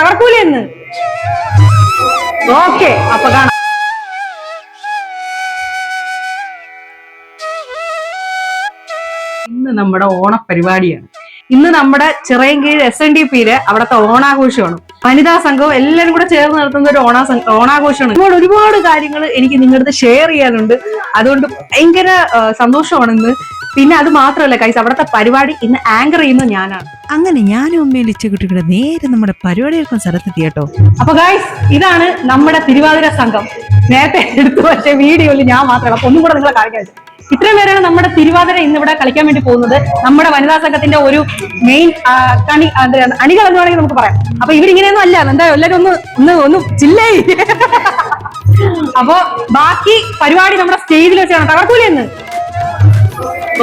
തകർക്കൂലെന്ന്. Okay, അപ്പൊ കാണാം. ഇന്ന് നമ്മുടെ ഓണപരിപാടിയാണ്. ഇന്ന് നമ്മുടെ ചിറയൻകീഴ് SNDP-യില് അവിടുത്തെ ഓണാഘോഷമാണ്. വനിതാ സംഘവും എല്ലാവരും കൂടെ ചേർന്ന് നടത്തുന്ന ഒരു ഓണാഘോഷമാണ്. ഇപ്പോൾ ഒരുപാട് കാര്യങ്ങൾ എനിക്ക് നിങ്ങളുടെ ഷെയർ ചെയ്യാനുണ്ട്. അതുകൊണ്ട് ഭയങ്കര സന്തോഷമാണ് ഇന്ന്. പിന്നെ അത് മാത്രമല്ല ഗൈസ്, അവിടുത്തെ പരിപാടി ഇന്ന് ആങ്കർ ചെയ്യുന്നത് ഞാനാണ്. അങ്ങനെ ഞാനും അമ്മയും ലിച്ചുകുട്ടിയുടെ നേരെ നമ്മുടെ പരിപാടി എടുക്കുന്ന സ്ഥലത്തെത്തി കേട്ടോ. അപ്പൊ ഗൈസ്, ഇതാണ് നമ്മുടെ തിരുവാതിര സംഘം. നേരത്തെ എടുത്തു, പക്ഷേ വീഡിയോയിൽ ഞാൻ മാത്രമല്ല. അപ്പൊ ഒന്നും കൂടെ നിങ്ങളെ കാണിക്കാൻ. ഇത്രയും പേരാണ് നമ്മുടെ തിരുവാതിര ഇന്നിവിടെ കളിക്കാൻ വേണ്ടി പോകുന്നത്. നമ്മുടെ വനിതാ സംഘത്തിന്റെ ഒരു മെയിൻ അണികൾ എന്ന് വേണമെങ്കിൽ നമുക്ക് പറയാം. അപ്പൊ ഇവരിങ്ങനെയൊന്നും അല്ല, എന്താ എല്ലാവരും ഒന്ന് ചില്ലേ. അപ്പൊ ബാക്കി പരിപാടി നമ്മുടെ സ്റ്റേജിൽ വെച്ചാണ്. തകർക്കൂലെന്ന്.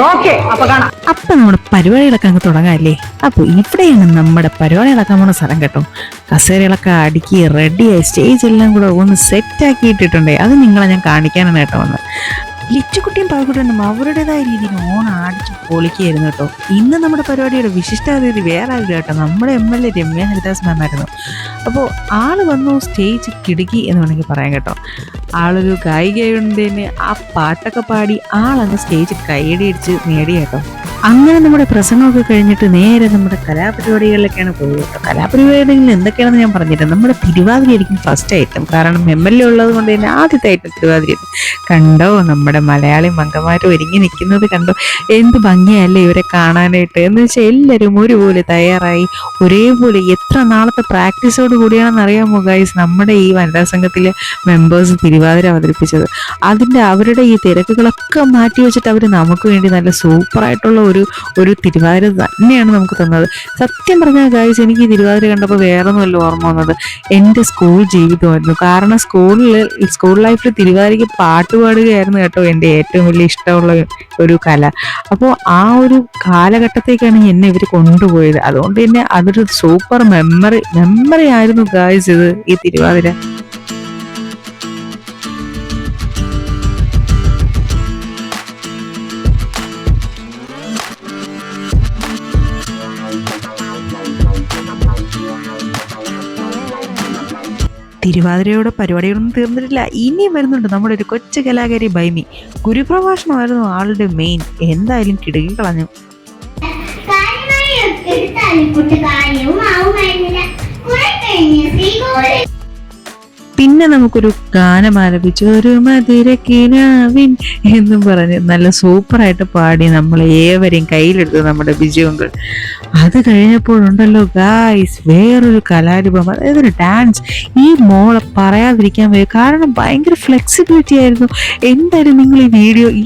ഓക്കെ, അപ്പൊ കാണാം. അപ്പൊ നമ്മുടെ പരിപാടികളൊക്കെ അങ്ങ് തുടങ്ങാല്ലേ. അപ്പൊ ഇവിടെയാണ് നമ്മുടെ പരിപാടികളൊക്കെ പോണ സ്ഥലം കേട്ടോ. കസേരകളൊക്കെ അടുക്കി റെഡിയായി സ്റ്റേജ് എല്ലാം കൂടെ ഒന്ന് സെറ്റ് ആക്കി ഇട്ടിട്ടുണ്ടേ. അത് നിങ്ങളെ ഞാൻ കാണിക്കാനാണ് കേട്ടോ വന്നത്. ലിച്ചുകുട്ടിയും പാവക്കുട്ടിയും അവരുടേതായ രീതിയിൽ ഓണം അടിച്ച് പൊളിക്കുകയായിരുന്നു കേട്ടോ. ഇന്ന് നമ്മുടെ പരിപാടിയുടെ വിശിഷ്ടാതിഥി വേറെ ആരും കേട്ടോ, നമ്മുടെ MLA രമ്യ ഹരിദാസ് മാമായിരുന്നു. അപ്പോൾ ആള് വന്നു, സ്റ്റേജ് കിടുക്കി എന്ന് വേണമെങ്കിൽ പറയാം കേട്ടോ. ആളൊരു ഗായികയുണ്ട് തന്നെ. ആ പാട്ടൊക്കെ പാടി ആളങ്ങ് സ്റ്റേജ് കൈയടിയടിച്ച് നേടി കേട്ടോ. അങ്ങനെ നമ്മുടെ പ്രസംഗമൊക്കെ കഴിഞ്ഞിട്ട് നേരെ നമ്മുടെ കലാപരിപാടികളിലൊക്കെയാണ് പോയത് കേട്ടോ. കലാപരിപാടികളിൽ എന്തൊക്കെയാണെന്ന് ഞാൻ പറഞ്ഞിട്ടുണ്ട്. നമ്മുടെ തിരുവാതിര ആയിരിക്കും ഫസ്റ്റ് ഐറ്റം. കാരണം MLA ഉള്ളത് കൊണ്ട് തന്നെ ആദ്യത്തെ ഐറ്റം തിരുവാതിര. കണ്ടോ നമ്മുടെ മലയാളി മംഗന്മാരും ഒരുങ്ങി നിൽക്കുന്നത് കണ്ടോ. എന്ത് ഭംഗിയല്ലേ ഇവരെ കാണാനായിട്ട്. എന്ന് വെച്ചാൽ എല്ലാവരും ഒരുപോലെ തയ്യാറായി ഒരേപോലെ. എത്ര നാളത്തെ പ്രാക്ടീസോട് കൂടിയാണെന്ന് അറിയാമോ ഗൈസ് നമ്മുടെ ഈ വനിതാ സംഘത്തിലെ മെമ്പേഴ്സ് തിരുവാതിര അവതരിപ്പിച്ചത്. അവരുടെ ഈ തിരക്കുകളൊക്കെ മാറ്റി വെച്ചിട്ട് അവർ നമുക്ക് വേണ്ടി നല്ല സൂപ്പറായിട്ടുള്ള ഒരു തിരുവാതിര തന്നെയാണ് നമുക്ക് തന്നത്. സത്യം പറഞ്ഞാൽ ഗൈസ്, എനിക്ക് ഈ തിരുവാതിര കണ്ടപ്പോൾ വേറെ ഒന്നുമല്ല ഓർമ്മ വന്നത്, എൻ്റെ സ്കൂൾ ജീവിതമായിരുന്നു. കാരണം സ്കൂൾ ലൈഫിൽ തിരുവാതിരയ്ക്ക് പാട്ട് പാടുകയായിരുന്നു കേട്ടോ എൻ്റെ ഏറ്റവും വലിയ ഇഷ്ടമുള്ള ഒരു കല. അപ്പോൾ ആ ഒരു കാലഘട്ടത്തേക്കാണ് എന്നെ ഇവർ കൊണ്ടുപോയത്. അതുകൊണ്ട് തന്നെ അതൊരു സൂപ്പർ മെമ്മറി ആയിരുന്നു ഗൈസ് ഈ തിരുവാതിര. തിരുവാതിരയുടെ പരിപാടികളൊന്നും തീർന്നിട്ടില്ല, ഇനിയും വരുന്നുണ്ട്. നമ്മുടെ ഒരു കൊച്ചു കലാകാരി ബൈമി. ഗുരുപ്രഭാഷണമായിരുന്നു ആളുടെ മെയിൻ. എന്തായാലും കിടുകി കളഞ്ഞു. പിന്നെ നമുക്കൊരു ഗാനം ആലപിച്ചു, ഒരു മധുരക്കിനാവിൻ എന്നും പറഞ്ഞ് നല്ല സൂപ്പറായിട്ട് പാടി നമ്മൾ ഏവരെയും കയ്യിലെടുത്തു നമ്മുടെ ബിജു അങ്കിൾ. അത് കഴിഞ്ഞപ്പോഴുണ്ടല്ലോ ഗായ്സ് വേറൊരു കലാരൂപം, അതായത് ഒരു ഡാൻസ്. ഈ മോളെ പറയാതിരിക്കാൻ വയ്യ, കാരണം ഭയങ്കര ഫ്ലെക്സിബിലിറ്റി ആയിരുന്നു. എന്തായാലും നിങ്ങൾ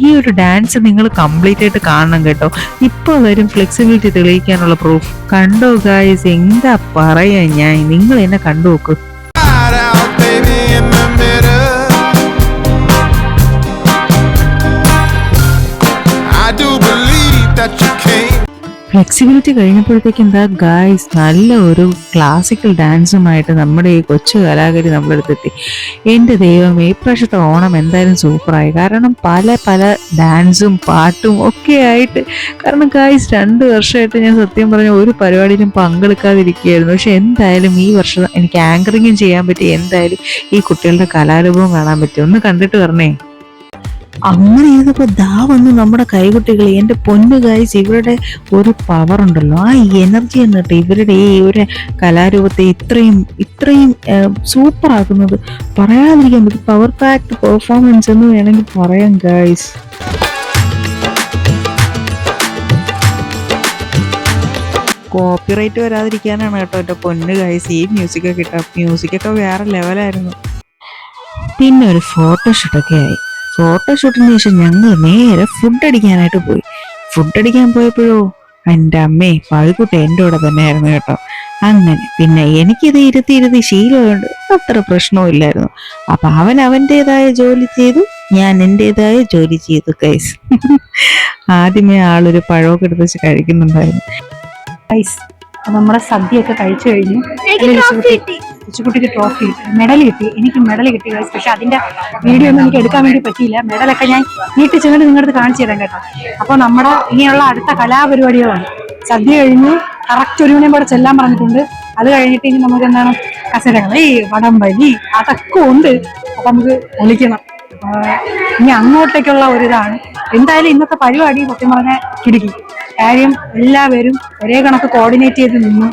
ഈ ഒരു ഡാൻസ് നിങ്ങൾ കംപ്ലീറ്റ് ആയിട്ട് കാണണം കേട്ടോ. ഇപ്പോൾ വരും ഫ്ലെക്സിബിലിറ്റി തെളിയിക്കാനുള്ള പ്രൂഫ്. കണ്ടോ ഗായ്സ്, എന്താ പറയാ ഞാൻ, നിങ്ങൾ എന്നെ കണ്ടു നോക്കൂ. ഫ്ലെക്സിബിലിറ്റി കഴിഞ്ഞപ്പോഴത്തേക്ക് എന്താ ഗായ്സ്, നല്ല ഒരു ക്ലാസിക്കൽ ഡാൻസുമായിട്ട് നമ്മുടെ ഈ കൊച്ചു കലാകാരി നമ്മുടെ അടുത്തെത്തി. എൻ്റെ ദൈവമേ, ഈ പ്രാവശ്യത്തെ ഓണം എന്തായാലും സൂപ്പറായി. കാരണം പല ഡാൻസും പാട്ടും ഒക്കെ ആയിട്ട്. കാരണം ഗായ്സ് 2 വർഷമായിട്ട് ഞാൻ സത്യം പറഞ്ഞ ഒരു പരിപാടിയിലും പങ്കെടുക്കാതിരിക്കുകയായിരുന്നു. പക്ഷെ എന്തായാലും ഈ വർഷം എനിക്ക് ആങ്കറിങ്ങും ചെയ്യാൻ പറ്റി. എന്തായാലും ഈ കുട്ടികളുടെ കലാരൂപവും കാണാൻ പറ്റി. ഒന്ന് കണ്ടിട്ട് വരണേ. അങ്ങനെ ചെയ്തപ്പോൾ വന്നു നമ്മുടെ കൈകുട്ടികൾ. എൻ്റെ പൊന്നു ഗായ്സ്, ഇവരുടെ ഒരു പവർ ഉണ്ടല്ലോ, ആ എനർജി എന്നിട്ട് ഇവരുടെ ഈ ഒരു കലാരൂപത്തെ ഇത്രയും സൂപ്പർ ആക്കുന്നത് പറയാതിരിക്കാൻ പറ്റും. പവർ പാക്ട് പെർഫോമൻസ് എന്ന് വേണമെങ്കിൽ പറയാം ഗായ്സ്. കോപ്പിറൈറ്റ് വരാതിരിക്കാനാണ് കേട്ടോ എൻ്റെ പൊന്നു ഗായ്സ് ഈ മ്യൂസിക്കൊക്കെ വേറെ ലെവലായിരുന്നു. പിന്നെ ഒരു ഫോട്ടോഷൂട്ടൊക്കെ ആയി. ഫോട്ടോഷൂട്ടിന് ശേഷം ഞങ്ങൾ നേരെ ഫുഡ് അടിക്കാനായിട്ട് പോയി. ഫുഡ് അടിക്കാൻ പോയപ്പോഴോ എൻ്റെ അമ്മേ, പഴുക്കുട്ടി എൻ്റെ കൂടെ തന്നെയായിരുന്നു കേട്ടോ. അങ്ങനെ പിന്നെ എനിക്കിത് ഇരുത്തി ശീലമുണ്ട്, അത്ര പ്രശ്നവും. അപ്പൊ അവൻ അവൻ്റെതായ ജോലി ചെയ്തു, ഞാൻ എൻ്റെതായ ജോലി ചെയ്തു ഗൈസ്. ആദ്യമേ ആളൊരു പഴമൊക്കെ എടുത്ത് വെച്ച് കഴിക്കുന്നുണ്ടായിരുന്നു ഗൈസ്. നമ്മുടെ സദ്യയൊക്കെ കഴിച്ചു കഴിഞ്ഞു. ലിച്ചുകുട്ടിക്ക് ട്രോഫി കിട്ടി, മെഡൽ കിട്ടി. എനിക്ക് മെഡൽ കിട്ടി ഗൈസ്. പക്ഷെ അതിന്റെ വീഡിയോ ഒന്നും എനിക്ക് എടുക്കാൻ വേണ്ടി പറ്റിയില്ല. മെഡലൊക്കെ ഞാൻ വീട്ടിൽ ചെന്നിട്ട് നിങ്ങളുടെ കാണിച്ചു തരാം കേട്ടോ. അപ്പോൾ നമ്മുടെ ഇനിയുള്ള അടുത്ത കലാപരിപാടികളാണ്. സദ്യ കഴിഞ്ഞു, കറക്റ്റ് 1 മണിയും കൂടെ ചെല്ലാൻ പറഞ്ഞിട്ടുണ്ട്. അത് കഴിഞ്ഞിട്ട് ഇനി നമുക്ക് എന്താണ് കസേരകളി, വടംവലി അതൊക്കെ ഉണ്ട്. അപ്പൊ നമുക്ക് ഒളിക്കണം. ഇനി അങ്ങോട്ടേക്കുള്ള ഒരിതാണ്. എന്തായാലും ഇന്നത്തെ പരിപാടി സത്യം പറഞ്ഞാൽ കിടുക്കി. കാര്യം എല്ലാവരും ഒരേ കണക്ക് കോർഡിനേറ്റ് ചെയ്ത് നിന്നു,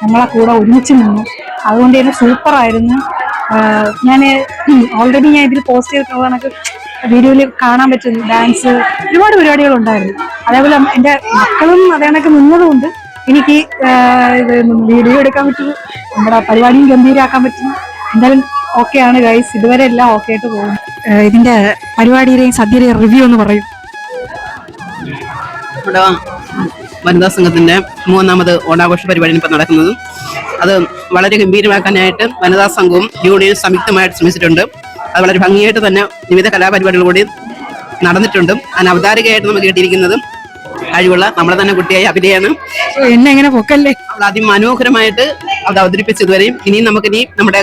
നമ്മളെ കൂടെ ഒരുമിച്ച് നിന്നു. അതുകൊണ്ട് തന്നെ സൂപ്പറായിരുന്നു. ഞാൻ ഓൾറെഡി ഞാൻ ഇതിൽ പോസ്റ്റ് ചെയ്തിട്ടുള്ള കണക്ക് വീഡിയോയിൽ കാണാൻ പറ്റും ഡാൻസ്, ഒരുപാട് പരിപാടികളുണ്ടായിരുന്നു. അതേപോലെ എൻ്റെ മക്കളും അതേ കണക്ക് നിന്നതുകൊണ്ട് എനിക്ക് വീഡിയോ എടുക്കാൻ പറ്റും, നമ്മുടെ പരിപാടിയും ഗംഭീരമാക്കാൻ പറ്റും. എന്തായാലും ഓക്കെയാണ് ഗൈസ്, ഇതുവരെ എല്ലാം ഓക്കെ ആയിട്ട് പോകും. ഇതിന്റെ പരിപാടിയുടെയും സദ്യയുടെയും റിവ്യൂ എന്ന് പറയും. നമ്മുടെ വനിതാ സംഘത്തിന്റെ 3ാമത് ഓണാഘോഷ പരിപാടിയാണ് ഇപ്പം നടക്കുന്നത്. അത് വളരെ ഗംഭീരമാക്കാനായിട്ട് വനിതാ സംഘവും യൂണിയനും സംയുക്തമായിട്ട് ശ്രമിച്ചിട്ടുണ്ട്. അത് വളരെ ഭംഗിയായിട്ട് തന്നെ വിവിധ കലാപരിപാടികൾ കൂടി നടന്നിട്ടുണ്ട്. അതിന് അവതാരികയായിട്ട് നമുക്ക് കിട്ടിയിരിക്കുന്നത് കഴിവുള്ള നമ്മളെ തന്നെ കുട്ടിയായി അഭിനയാണ്. എന്നെ എങ്ങനെ പൊക്കല്ലേ, അവൾ അതിമനോഹരമായിട്ട് അത് അവതരിപ്പിച്ചതുവരെയും ഇനിയും നമുക്കിനി നമ്മുടെ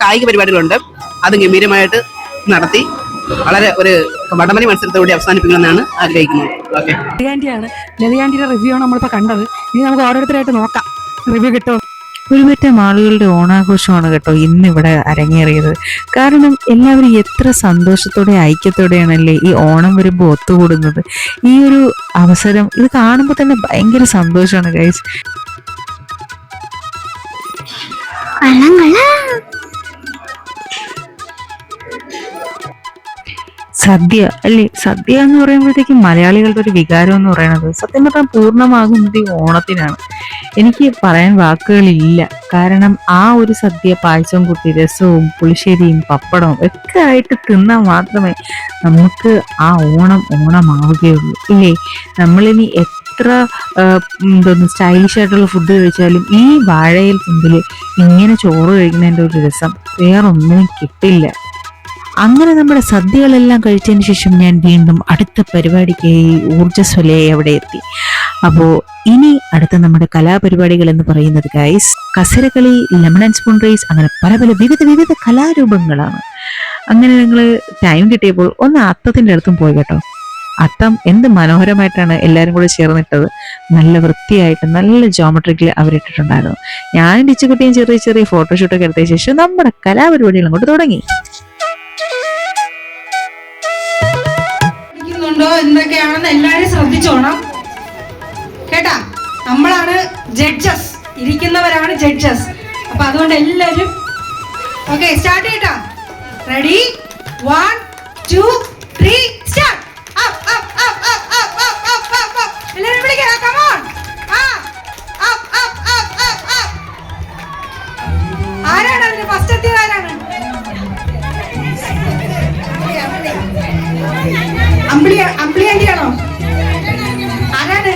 കായിക പരിപാടികളുണ്ട്. അത് ഗംഭീരമായിട്ട് നടത്തി വളരെ ഒരു വടംവലി മത്സരത്തോടെ അവസാനിപ്പിക്കണമെന്നാണ് ആഗ്രഹിക്കുന്നത്. ഓക്കെ, ലതികാന്റിയുടെ റിവ്യൂ ആണ് നമ്മളിപ്പോ കണ്ടത്. ഇനി നമുക്ക് ഓരോരുത്തരായിട്ട് നോക്കാം റിവ്യൂ കിട്ടും. ഒരുപറ്റം ആളുകളുടെ ഓണാഘോഷമാണ് കേട്ടോ ഇന്നിവിടെ അരങ്ങേറിയത്. കാരണം എല്ലാവരും എത്ര സന്തോഷത്തോടെ ഐക്യത്തോടെയാണല്ലേ ഈ ഓണം വരുമ്പോൾ ഒത്തുകൂടുന്നത്. ഈ ഒരു അവസരം ഇത് കാണുമ്പോൾ തന്നെ ഭയങ്കര സന്തോഷമാണ് ഗൈസ്. സദ്യ അല്ലേ, സദ്യ എന്ന് പറയുമ്പോഴത്തേക്കും മലയാളികളുടെ ഒരു വികാരം എന്ന് പറയുന്നത് സത്യം പറഞ്ഞാൽ പൂർണ്ണമാകുന്നത് ഈ ഓണത്തിനാണ്. എനിക്ക് പറയാൻ വാക്കുകളില്ല. കാരണം ആ ഒരു സദ്യ പായസവും കൂട്ടി രസവും പുളിശ്ശേരിയും പപ്പടവും ഒക്കെ ആയിട്ട് തിന്നാൽ മാത്രമേ നമുക്ക് ആ ഓണമാവുകയുള്ളൂ ഇല്ലേ. നമ്മളിനി എത്ര സ്റ്റൈലിഷ് ആയിട്ടുള്ള ഫുഡ് കഴിച്ചാലും ഈ വാഴയിൽ മുമ്പിൽ ഇങ്ങനെ ചോറ് കഴിക്കുന്നതിൻ്റെ ഒരു രസം വേറൊന്നും കിട്ടില്ല. അങ്ങനെ നമ്മുടെ സദ്യകളെല്ലാം കഴിച്ചതിന് ശേഷം ഞാൻ വീണ്ടും അടുത്ത പരിപാടിക്ക് ഊർജ്ജസ്വലയായി അവിടെ എത്തി. അപ്പോൾ ഇനി അടുത്ത നമ്മുടെ കലാപരിപാടികൾ എന്ന് പറയുന്നത് ഗൈസ് കസരകളി, ലെമൺ ആൻഡ് സ്പൂൺ റേസ്, അങ്ങനെ പല പല വിവിധ കലാരൂപങ്ങളാണ്. അങ്ങനെ ഞങ്ങൾ ടൈം കിട്ടിയപ്പോൾ ഒന്ന് അത്തത്തിൻ്റെ അടുത്തും പോയി കേട്ടോ. അത്തം എന്ത് മനോഹരമായിട്ടാണ് എല്ലാവരും കൂടെ ചേർന്നിട്ടത്. നല്ല വൃത്തിയായിട്ട് നല്ല ജോമെട്രിക്കിൽ അവരിട്ടിട്ടുണ്ടായിരുന്നു. ഞാനും ടിച്ചുകുട്ടിയും ചെറിയ ചെറിയ ഫോട്ടോഷൂട്ടൊക്കെ എടുത്ത ശേഷം നമ്മുടെ കലാപരിപാടികൾ അങ്ങോട്ട് തുടങ്ങി. എന്തൊക്കെയാണെന്ന് എല്ലാരും ശ്രദ്ധിച്ചോണം കേട്ടാ. നമ്മളാണ് ജഡ്ജസ്, ഇരിക്കുന്നവരാണ് ജഡ്ജസ്. അപ്പൊ അതുകൊണ്ട് എല്ലാരും ഓക്കെ സ്റ്റാർട്ട് ചെയ്യട്ടാ. Ready 1 2 3 start. എല്ലാരും വിളിക്കാം. Come on. ആരാണ് അതിന് ഫസ്റ്റ് എത്തിയത്? ആരാണ്? അമ്പിളി ആന്റിയാണോ? ആരാണ്?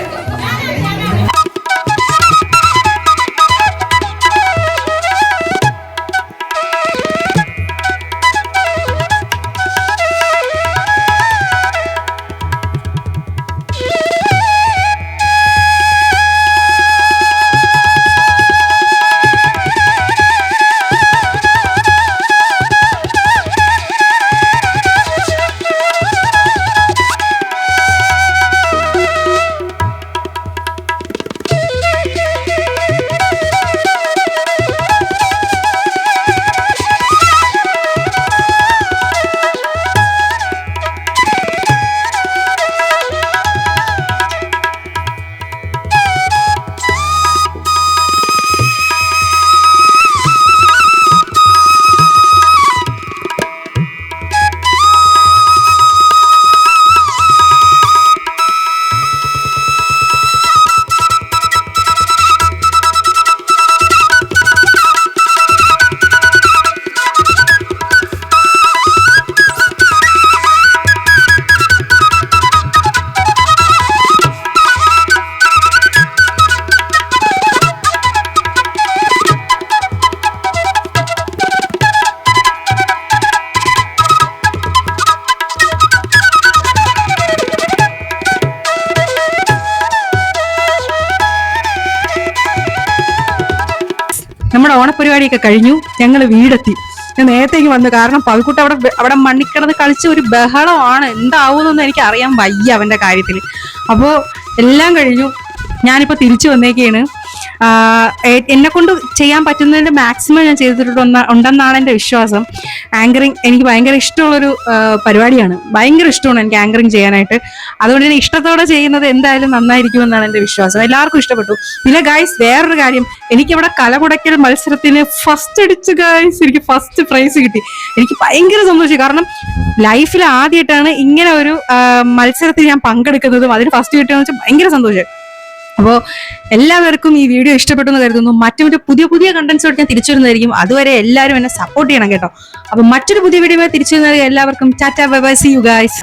നമ്മുടെ ഓണപരിപാടിയൊക്കെ കഴിഞ്ഞു. ഞങ്ങൾ വീടെത്തി. ഞാൻ നേരത്തേക്ക് വന്നു, കാരണം പവിക്കുട്ട അവിടെ മണ്ണിക്കിടന്ന് കളിച്ച ഒരു ബഹളമാണ്. എന്താവുമെന്നൊന്നും എനിക്ക് അറിയാൻ വയ്യ അവന്റെ കാര്യത്തിൽ. അപ്പോൾ എല്ലാം കഴിഞ്ഞു. ഞാനിപ്പോൾ തിരിച്ചു വന്നേക്കാണ്. എന്നെ കൊണ്ട് ചെയ്യാൻ പറ്റുന്നതിന്റെ മാക്സിമം ഞാൻ ഉണ്ടെന്നാണ് എൻ്റെ വിശ്വാസം. ആങ്കറിങ് എനിക്ക് ഭയങ്കര ഇഷ്ടമുള്ളൊരു പരിപാടിയാണ്, ഭയങ്കര ഇഷ്ടമാണ് എനിക്ക് ആങ്കറിങ് ചെയ്യാനായിട്ട്. അതുകൊണ്ട് തന്നെ ഇഷ്ടത്തോടെ ചെയ്യുന്നത് എന്തായാലും നന്നായിരിക്കുമെന്നാണ് എൻ്റെ വിശ്വാസം. എല്ലാവർക്കും ഇഷ്ടപ്പെട്ടു. പിന്നെ ഗൈസ് വേറൊരു കാര്യം, എനിക്കിവിടെ കലകുടയ്ക്കൽ മത്സരത്തിന് ഫസ്റ്റ് അടിച്ചു ഗൈസ്, എനിക്ക് ഫസ്റ്റ് പ്രൈസ് കിട്ടി. എനിക്ക് ഭയങ്കര സന്തോഷം, കാരണം ലൈഫിൽ ആദ്യമായിട്ടാണ് ഇങ്ങനെ ഒരു മത്സരത്തിൽ ഞാൻ പങ്കെടുക്കുന്നതും അതിന് ഫസ്റ്റ് കിട്ടിയെന്ന് വെച്ചാൽ ഭയങ്കര സന്തോഷം. അപ്പോൾ എല്ലാവർക്കും ഈ വീഡിയോ ഇഷ്ടപ്പെട്ടു എന്ന് കരുതുന്നു. മറ്റു പുതിയ പുതിയ കണ്ടന്റ്സോട്ട് ഞാൻ തിരിച്ചു വരുന്നതായിരിക്കും. അതുവരെ എല്ലാവരും എന്നെ സപ്പോർട്ട് ചെയ്യണം കേട്ടോ. അപ്പൊ മറ്റൊരു പുതിയ വീഡിയോ തിരിച്ചു വരുന്നവരെ എല്ലാവർക്കും tata bye bye, see you guys.